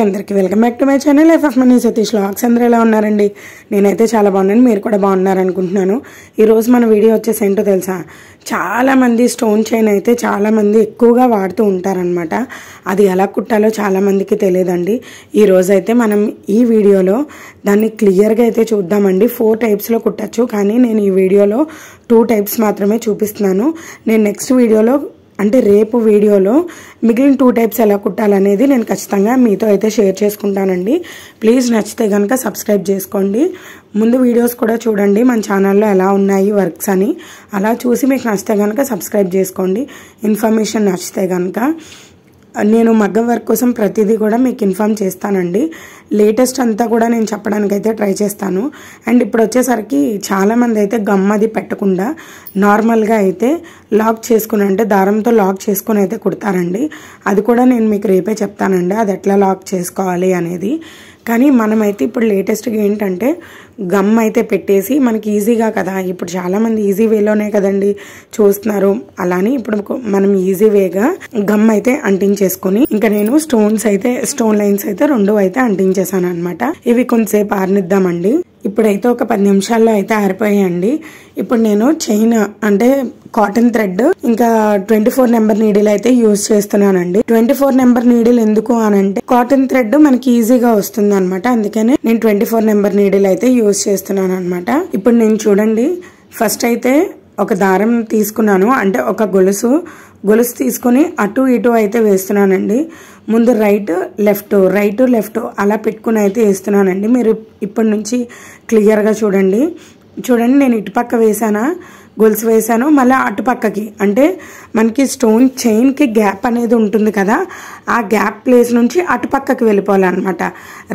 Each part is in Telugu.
అందరికీ welcome back to my channel life of money Satish vlogs. అందరూ ఎలా ఉన్నారండి? నేనైతే చాలా బాగున్నాను, మీరు కూడా బాగున్నారు అనుకుంటున్నాను. ఈరోజు మన వీడియో వచ్చేసి ఏంటో తెలుసా, చాలామంది స్టోన్ చైన్ అయితే చాలామంది ఎక్కువగా వాడుతూ ఉంటారనమాట. అది ఎలా కుట్టాలో చాలామందికి తెలియదండి. ఈరోజు అయితే మనం ఈ వీడియోలో దాన్ని క్లియర్గా అయితే చూద్దామండి. 4 టైప్స్లో కుట్టచ్చు, కానీ నేను ఈ వీడియోలో 2 టైప్స్ మాత్రమే చూపిస్తున్నాను. నేను నెక్స్ట్ వీడియోలో అంటే రేపు వీడియోలో మిగిలిన 2 టైప్స్ ఎలా కుట్టాలనేది నేను ఖచ్చితంగా మీతో అయితే షేర్ చేసుకుంటానండి. ప్లీజ్ నచ్చితే కనుక సబ్స్క్రైబ్ చేసుకోండి. ముందు వీడియోస్ కూడా చూడండి, మన ఛానల్లో ఎలా ఉన్నాయి వర్క్స్ అని. అలా చూసి మీకు నచ్చితే కనుక సబ్స్క్రైబ్ చేసుకోండి. ఇన్ఫర్మేషన్ నచ్చితే కనుక నేను మగ్గం వర్క్ కోసం ప్రతిదీ కూడా మీకు ఇన్ఫార్మ్ చేస్తానండి. లేటెస్ట్ అంతా కూడా నేను చెప్పడానికి అయితే ట్రై చేస్తాను. అండ్ ఇప్పుడు వచ్చేసరికి చాలామంది అయితే గమ్ అది పెట్టకుండా నార్మల్గా అయితే లాక్ చేసుకుని, అంటే దారంతో లాక్ చేసుకుని అయితే కుడతారండి. అది కూడా నేను మీకు రేపే చెప్తానండి, అది ఎట్లా లాక్ చేసుకోవాలి అనేది. కానీ మనమైతే ఇప్పుడు లేటెస్ట్గా ఏంటంటే గమ్ అయితే పెట్టేసి మనకి ఈజీగా కదా, ఇప్పుడు చాలామంది ఈజీ వేలోనే కదండి చూస్తున్నారు. అలానే ఇప్పుడు మనం ఈజీ వేగా గమ్ అయితే అంటించేసుకుని, ఇంకా నేను స్టోన్ లైన్స్ అయితే 2 అయితే అంటించేసాను అనమాట. ఇవి కొంతసేపు ఆరనిద్దామండి. ఇప్పుడైతే ఒక 10 నిమిషాల్లో అయితే ఆరిపోయాయండి. ఇప్పుడు నేను చైన్ అంటే కాటన్ థ్రెడ్ ఇంకా 24 నెంబర్ నీడిల్ అయితే యూజ్ చేస్తున్నానండి. 24 నెంబర్ నీడిల్ ఎందుకు అనంటే కాటన్ థ్రెడ్ మనకి ఈజీగా వస్తుంది అనమాట. అందుకనే నేను 24 నెంబర్ నీడిల్ అయితే యూజ్ చేస్తున్నాను అనమాట. ఇప్పుడు నేను చూడండి, ఫస్ట్ అయితే ఒక దారం తీసుకున్నాను, అంటే ఒక గొలుసు తీసుకుని అటు ఇటు అయితే వేస్తున్నానండి. ముందు రైట్ లెఫ్ట్ అలా పెట్టుకుని అయితే వేస్తున్నానండి. మీరు ఇప్పటి నుంచి క్లియర్గా చూడండి. నేను ఇటుపక్క వేసానా, గొలుసు వేసాను, మళ్ళీ అటుపక్కకి, అంటే మనకి స్టోన్ చైన్కి గ్యాప్ అనేది ఉంటుంది కదా, ఆ గ్యాప్ ప్లేస్ నుంచి అటుపక్కకి వెళ్ళిపోవాలన్నమాట.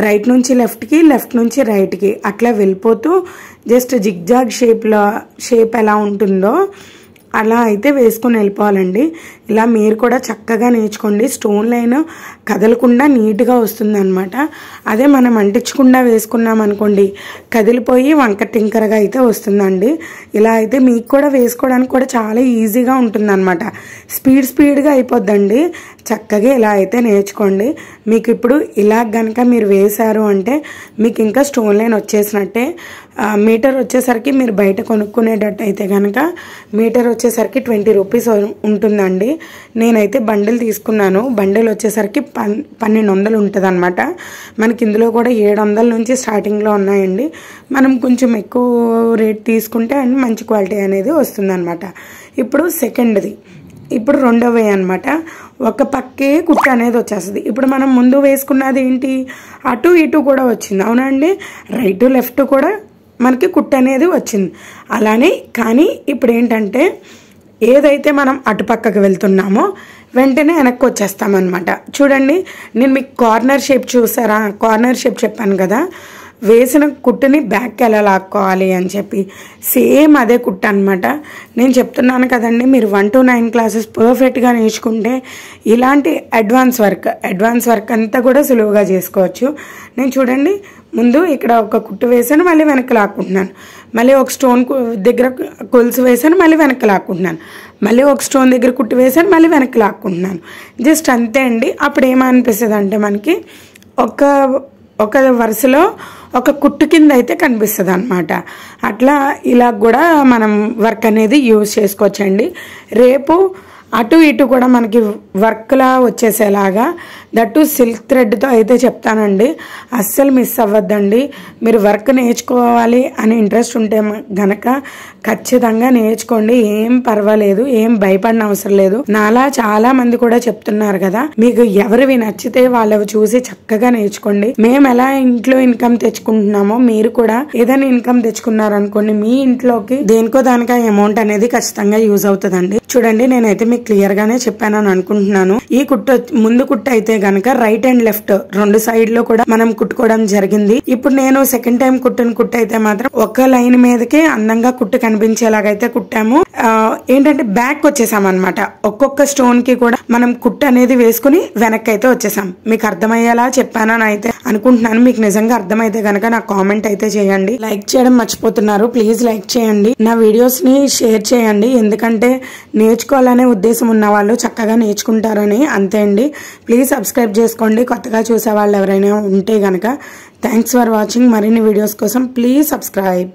రైట్ నుంచి లెఫ్ట్కి, లెఫ్ట్ నుంచి రైట్కి అట్లా వెళ్ళిపోతూ జస్ట్ జిగ్జాగ్ షేప్ ఎలా ఉంటుందో అలా అయితే వేసుకొని వెళ్ళిపోవాలండి. ఇలా మీరు కూడా చక్కగా నేర్చుకోండి. స్టోన్ లైన్ కదలకుండా నీట్గా వస్తుంది అనమాట. అదే మనం అంటించకుండా వేసుకున్నాం అనుకోండి, కదిలిపోయి వంక టింకరగా అయితే వస్తుందండి. ఇలా అయితే మీకు కూడా వేసుకోవడానికి కూడా చాలా ఈజీగా ఉంటుంది అనమాట. స్పీడ్గా అయిపోద్దండి. చక్కగా ఇలా అయితే నేర్చుకోండి. మీకు ఇప్పుడు ఇలా గనక మీరు వేశారు అంటే మీకు ఇంకా స్టోన్ లైన్ వచ్చేసినట్టే. మీటర్ వచ్చేసరికి మీరు బయట కొనుక్కునేటట్టు అయితే కనుక మీటర్ వచ్చేసరికి 20 రూపీస్ ఉంటుందండి. నేనైతే బండిల్ తీసుకున్నాను. బండిల్ వచ్చేసరికి 1200 ఉంటుంది అనమాట. మనకి ఇందులో కూడా 700 నుంచి స్టార్టింగ్లో ఉన్నాయండి. మనం కొంచెం ఎక్కువ రేట్ తీసుకుంటే అండ్ మంచి క్వాలిటీ అనేది వస్తుందన్నమాట. ఇప్పుడు సెకండ్ది, ఇప్పుడు 2వ వే అనమాట. ఒక పక్కే కుట్టు అనేది వచ్చేస్తుంది. ఇప్పుడు మనం ముందు వేసుకున్నది ఏంటి, అటు ఇటు కూడా వచ్చింది, అవునండి. రైట్ లెఫ్ట్ కూడా మనకి కుట్టు అనేది వచ్చింది. అలానే కానీ ఇప్పుడు ఏంటంటే ఏదైతే మనం అటుపక్కకి వెళ్తున్నామో వెంటనే వెనక్కి వచ్చేస్తామన్నమాట. చూడండి, నేను మీకు కార్నర్ షేప్ చూసారా, కార్నర్ షేప్ చెప్పాను కదా, వేసిన కుట్టుని బ్యాక్కి ఎలా లాక్కోవాలి అని చెప్పి సేమ్ అదే కుట్టు అనమాట. నేను చెప్తున్నాను కదండి, మీరు 1 to 9 క్లాసెస్ పర్ఫెక్ట్గా నేర్చుకుంటే ఇలాంటి అడ్వాన్స్ వర్క్ అంతా కూడా సులువుగా చేసుకోవచ్చు. నేను చూడండి, ముందు ఇక్కడ ఒక కుట్టు వేసాను, మళ్ళీ వెనక్కి లాక్కుంటున్నాను, మళ్ళీ ఒక స్టోన్ దగ్గర కొలుసు వేసాను, మళ్ళీ వెనక్కి లాక్కుంటున్నాను, మళ్ళీ ఒక స్టోన్ దగ్గర కుట్టు వేసాను, మళ్ళీ వెనక్కి లాక్కుంటున్నాను. జస్ట్ అంతే అండి. అప్పుడు ఏమనిపిస్తుంది అంటే మనకి ఒక వరుసలో ఒక కుట్టు కింద అయితే కనిపిస్తుంది అనమాట. అట్లా ఇలా కూడా మనం వర్క్ అనేది యూజ్ చేసుకోవచ్చండి. రేపు అటు ఇటు కూడా మనకి వర్క్లా వచ్చేసేలాగా దట్టు సిల్క్ థ్రెడ్తో అయితే చెప్తానండి. అస్సలు మిస్ అవ్వద్దండి. మీరు వర్క్ నేర్చుకోవాలి అని ఇంట్రెస్ట్ ఉంటే గనక ఖచ్చితంగా నేర్చుకోండి. ఏం పర్వాలేదు, ఏం భయపడిన అవసరం లేదు. నాలా చాలా మంది కూడా చెప్తున్నారు కదా, మీకు ఎవరివి నచ్చితే వాళ్ళవి చూసి చక్కగా నేర్చుకోండి. మేము ఎలా ఇంట్లో ఇన్కమ్ తెచ్చుకుంటున్నామో మీరు కూడా ఏదైనా ఇన్కమ్ తెచ్చుకున్నారనుకోండి, మీ ఇంట్లోకి దేనికో దానికా అమౌంట్ అనేది ఖచ్చితంగా యూజ్ అవుతుందండి. చూడండి, నేనైతే మీకు క్లియర్ గానే చెప్పానని అనుకుంటున్నాను. ఈ ముందు కుట్టు అయితే గనక రైట్ అండ్ లెఫ్ట్ 2 సైడ్ లో కూడా మనం కుట్టుకోవడం జరిగింది. ఇప్పుడు నేను సెకండ్ టైం కుట్టు అయితే మాత్రం ఒక లైన్ మీదకే అందంగా కుట్టు కనిపించేలాగైతే కుట్టాము. ఏంటంటే బ్యాక్ వచ్చేసాం అనమాట. ఒక్కొక్క స్టోన్ కి కూడా మనం కుట్టు అనేది వేసుకుని వెనక్కి అయితే వచ్చేసాం. మీకు అర్థమయ్యేలా చెప్పానని అయితే అనుకుంటున్నాను. మీకు నిజంగా అర్థమైతే గనక నాకు కామెంట్ అయితే చేయండి. లైక్ చేయడం మర్చిపోతున్నారు, ప్లీజ్ లైక్ చేయండి. నా వీడియోస్ ని షేర్ చేయండి. ఎందుకంటే నేర్చుకోవాలనే ఉద్దేశం ఉద్దేశం ఉన్న వాళ్ళు చక్కగా నేర్చుకుంటారని అంతే అండి. ప్లీజ్ సబ్స్క్రైబ్ చేసుకోండి కొత్తగా చూసే వాళ్ళు ఎవరైనా ఉంటే కనుక. Thanks for watching. మరిన్ని వీడియోస్ కోసం ప్లీజ్ సబ్స్క్రైబ్.